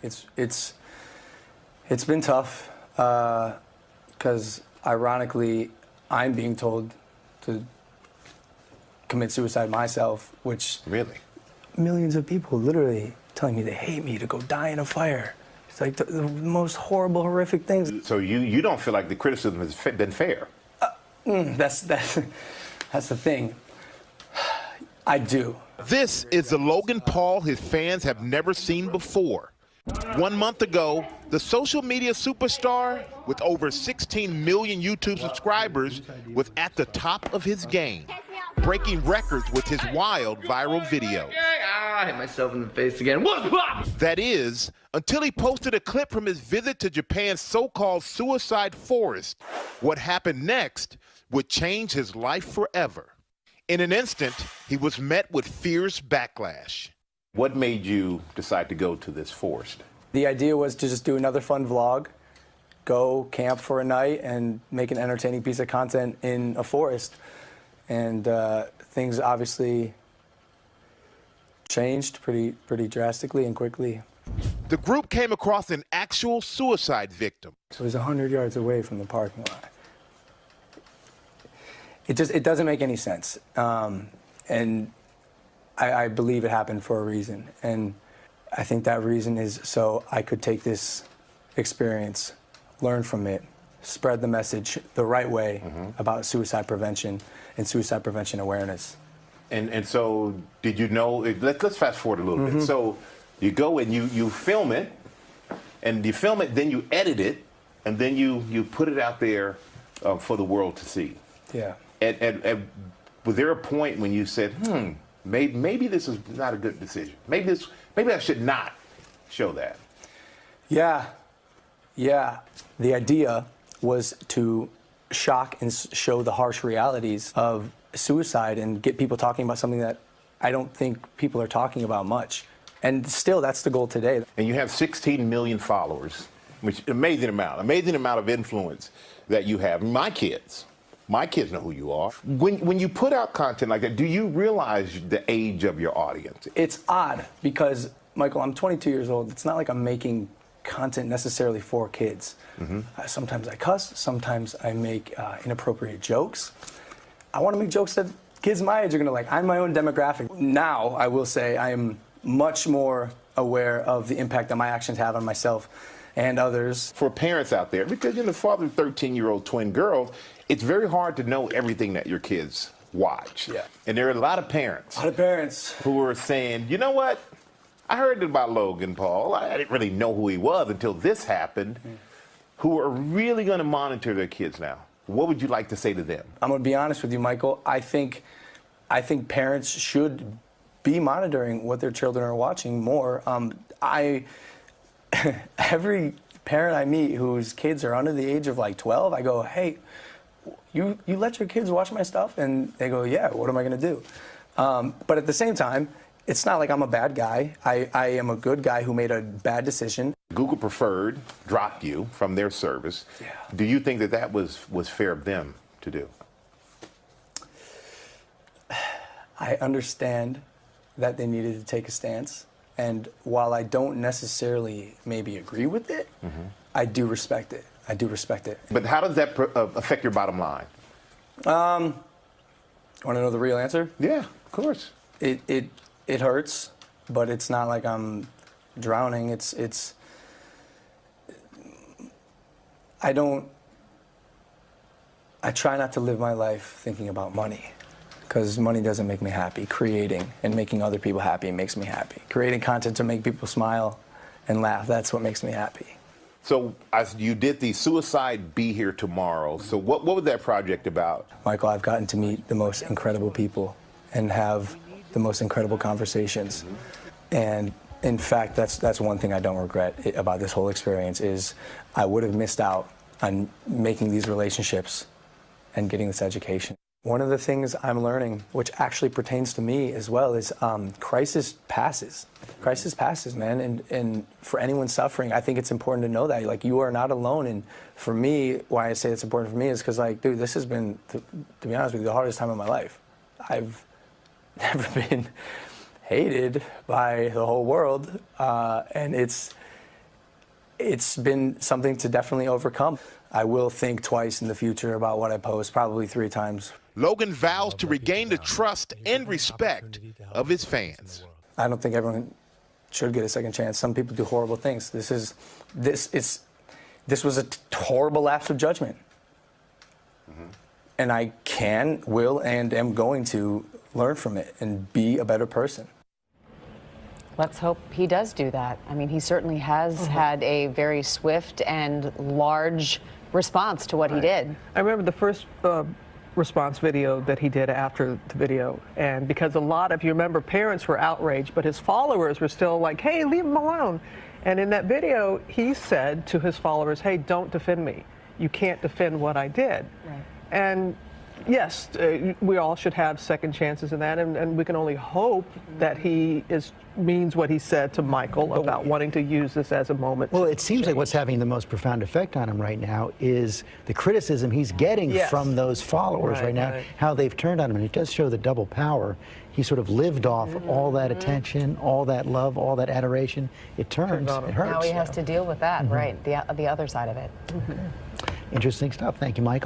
It's been tough because ironically, I'm being told to commit suicide myself, which really millions of people literally telling me they hate me to go die in a fire. It's like the most horrible, horrific things. So you don't feel like the criticism has been fair? That's the thing. I do. This is the Logan Paul his fans have never seen before. 1 month ago, the social media superstar with over 16 million YouTube subscribers was at the top of his game, breaking records with his wild viral video. I hit myself in the face again. That is, until he posted a clip from his visit to Japan's so-called suicide forest. What happened next would change his life forever. In an instant, he was met with fierce backlash. What made you decide to go to this forest? The idea was to just do another fun vlog, go camp for a night, and make an entertaining piece of content in a forest. And things obviously changed pretty drastically and quickly. The group came across an actual suicide victim. So it was 100 yards away from the parking lot. It doesn't make any sense. And I believe it happened for a reason. And I think that reason is so I could take this experience, learn from it, spread the message the right way about suicide prevention and suicide prevention awareness. And so did you know, let's fast forward a little bit. So you go and you film it, and you film it, then you edit it, and then you put it out there for the world to see. Yeah. And was there a point when you said, maybe this is not a good decision. Maybe I should not show that. Yeah. The idea was to shock and show the harsh realities of suicide and get people talking about something that I don't think people are talking about much. And still, that's the goal today. And you have 16 million followers, which amazing amount of influence that you have. My kids know who you are. When you put out content like that, do you realize the age of your audience? It's odd because, Michael, I'm 22 years old. It's not like I'm making content necessarily for kids. Sometimes I cuss, sometimes I make inappropriate jokes. I want to make jokes that kids my age are going to like. I'm my own demographic. Now, I will say I am much more aware of the impact that my actions have on myself and others. For parents out there, because you're the father of 13-year-old twin girls, it's very hard to know everything that your kids watch. Yeah. And there are a lot of parents. Who are saying, you know what? I heard about Logan Paul. I didn't really know who he was until this happened. Who are really going to monitor their kids now. What would you like to say to them? I'm going to be honest with you, Michael. I think parents should be monitoring what their children are watching more. Every parent I meet whose kids are under the age of like 12, I go, hey, you let your kids watch my stuff? And they go, yeah, what am I going to do? But at the same time, it's not like I'm a bad guy. I am a good guy who made a bad decision. Google Preferred dropped you from their service. Yeah. Do you think that was fair of them to do? I understand that they needed to take a stance. And while I don't necessarily maybe agree with it, I do respect it. I do respect it. But how does that affect your bottom line? Want to know the real answer? Yeah, of course. It hurts, but it's not like I'm drowning. I try not to live my life thinking about money, because money doesn't make me happy. Creating and making other people happy makes me happy. Creating content to make people smile and laugh, that's what makes me happy. So as you did the Suicide Be Here Tomorrow, so what was that project about? Michael, I've gotten to meet the most incredible people and have the most incredible conversations. And in fact, that's one thing I don't regret about this whole experience is I would have missed out on making these relationships and getting this education. One of the things I'm learning, which actually pertains to me as well, is crisis passes. Crisis passes, man. And for anyone suffering, I think it's important to know that. Like, you are not alone. And for me, why I say it's important for me is because, like, dude, this has been, to be honest with you, the hardest time of my life. I've never been hated by the whole world. And it's it's been something to definitely overcome. I will think twice in the future about what I post, probably 3 times. Logan vows to regain the trust and respect of his fans. I don't think everyone should get a second chance. Some people do horrible things. This was a horrible lapse of judgment. And I will, and am going to learn from it and be a better person. Let's hope he does do that. I mean, he certainly has had a very swift and large response to what he did. I remember the first response video that he did after the video, and because a lot of, you remember, parents were outraged, but his followers were still like, hey, leave him alone. And in that video, he said to his followers, hey, don't defend me. You can't defend what I did. Right. And yes, we all should have second chances in that, and we can only hope that he means what he said to Michael about wanting to use this as a moment. Well, it seems like what's having the most profound effect on him right now is the criticism he's getting from those followers right now, how they've turned on him. And it does show the double power. He sort of lived off all that attention, all that love, all that adoration. It turns, it hurts. Now he has to deal with that, right, the other side of it. Interesting stuff. Thank you, Michael.